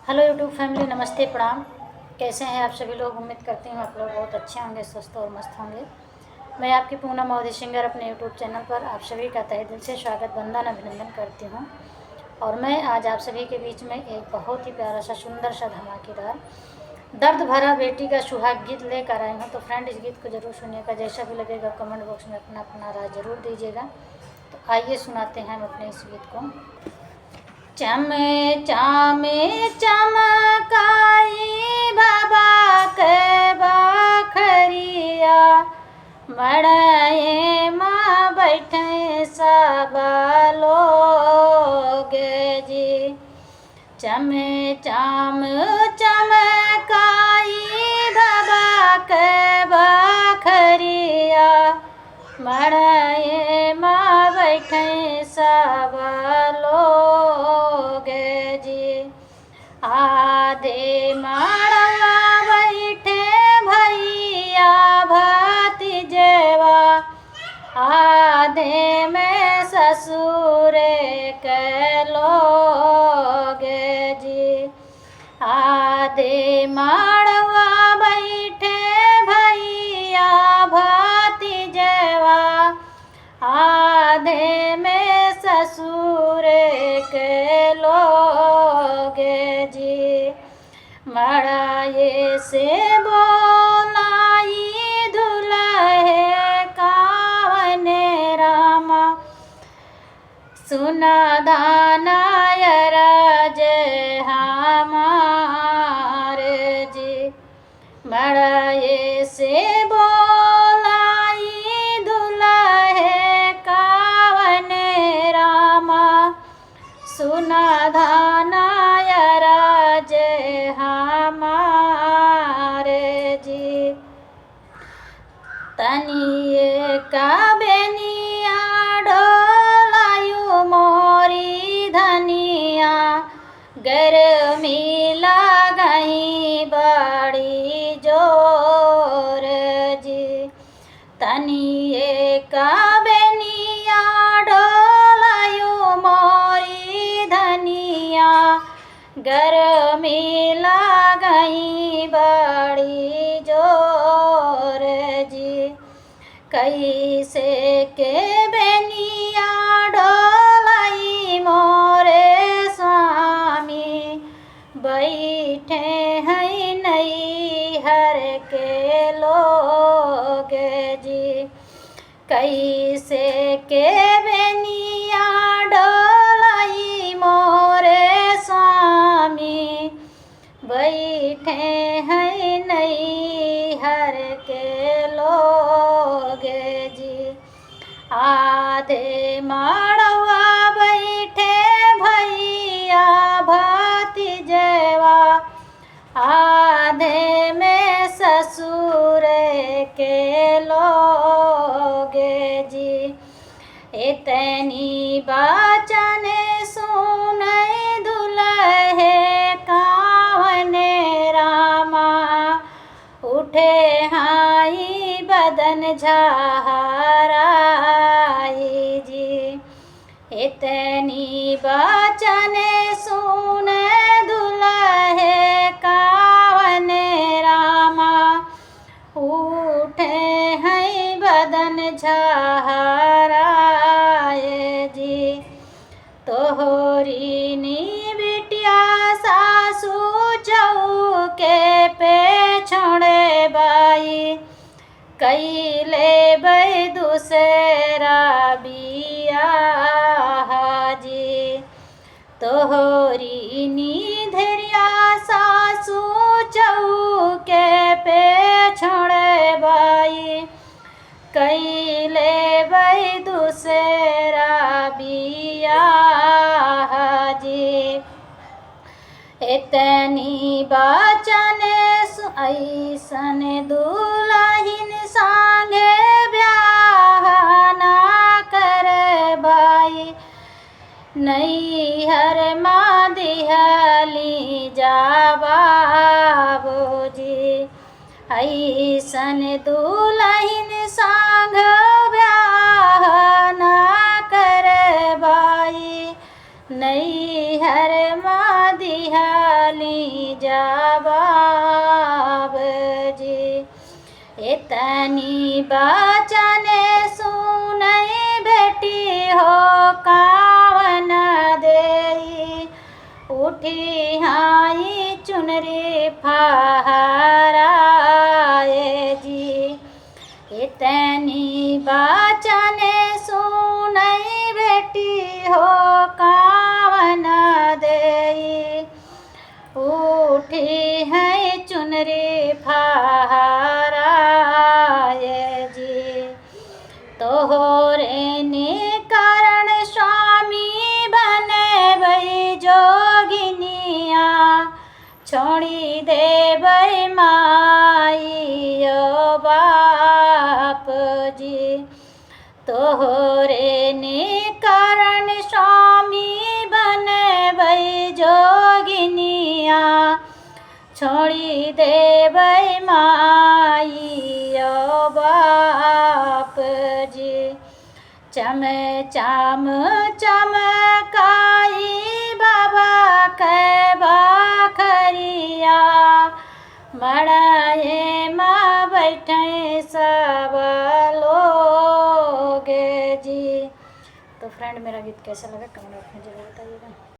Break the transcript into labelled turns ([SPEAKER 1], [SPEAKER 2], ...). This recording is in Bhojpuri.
[SPEAKER 1] हेलो यूट्यूब फैमिली, नमस्ते, प्रणाम। कैसे हैं आप सभी लोग? उम्मीद करती हूँ आप लोग बहुत अच्छे होंगे, स्वस्थ और मस्त होंगे। मैं आपकी पूनम मोदी सिंगर अपने यूट्यूब चैनल पर आप सभी का तहे दिल से स्वागत, वंदन, अभिनंदन करती हूँ। और मैं आज आप सभी के बीच में एक बहुत ही प्यारा सा, सुंदर सा, धमाकेदार, दर्द भरा बेटी का सुहाग गीत लेकर आई हूँ। तो फ्रेंड, इस गीत को ज़रूर सुनिएगा। जैसा भी लगेगा कमेंट बॉक्स में अपना अपना राय ज़रूर दीजिएगा। तो आइए सुनाते हैं हम अपने इस गीत को। चमे चामे चमकाई बाबा के बखरिया, मड़ाए माँ बैठे सब लोग जी। चमे चाम चमकाई बाबा के बखरिया, मड़ाए माँ बैठे सब लोग जी। आधे माड़वा बैठे भैया भतीजेवा, आधे में ससुर के लोग जी। आधे माड़वा बैठे भैया भतीजेवा, आधे में ससुर के लोग जी। मड़ाए से बोलाई दुल्हे कावने रामा, सुना दानायर जय हमार जी। मड़ाए से बोलाई दुल्हे कावने रामा, सुना दानायर जय हमार जी। तनिए का बेनिया डोलायु मोरी धनिया, गर्मी लगई बड़ी जोर जी। तनिए का बेनिया डोलायु मोरी धनिया, गर्मी लगई बड़ी जोर जी। कैसे के बेनिया डोलाई मोरे स्वामी, बैठे हैं नैहर के लोग जी। कैसे के बेनिया डोलाई मोरे स्वामी, बैठे हैं नैहर के लोग जी। आधे माड़वा बैठे भैया भतीजेवा, आधे में ससुर के लोग जी। इतनी बाचन सुनई दुल्हे कावने रामा, उठे हाई बदन झाहराई जी। इतनी बाचन सुन दुल्हे कावने रामा, उठे हैं बदन झाहराए जी। तोहरी नी बिटिया सासू चौके पे छोड़े बाई, कैले बै दूसरा बियाह जी। तोहरी नी धैर्या सासू चौके पे छोड़े बाई, कैले बै दूसरा बियाह जी। इतनी बाचन ऐसन दुल्हिन संगे ब्याह ना कर बाई, नैहर माँ दिहली जाबाबू जी। ऐसन दुल्हिन संग ब्याह ना कर बाई, नैहर माँ दिहली दिहली जवाब जी। इतनी बचन सुनई बेटी हो कावन देई, उठी हाई चुनरी फहराए जी। इतनी बचन सुनई बेटी हो कावन देई, उठी है चुनरी फहराए जी। तोहरे ने कारण स्वामी बने भई जोगिनिया, छोड़ी दे भई माइयो बाप जी। तोहरे ने कारण स्वामी बने भई जोगिनिया, छोड़ी दे भई माइयो बाप जी। चम चम चमकाई बाबा के बाखरिया, मड़ाए माँ बैठे सब लोग जी। तो फ्रेंड, मेरा गीत कैसा लगा कमेंट में जरूर बताइएगा।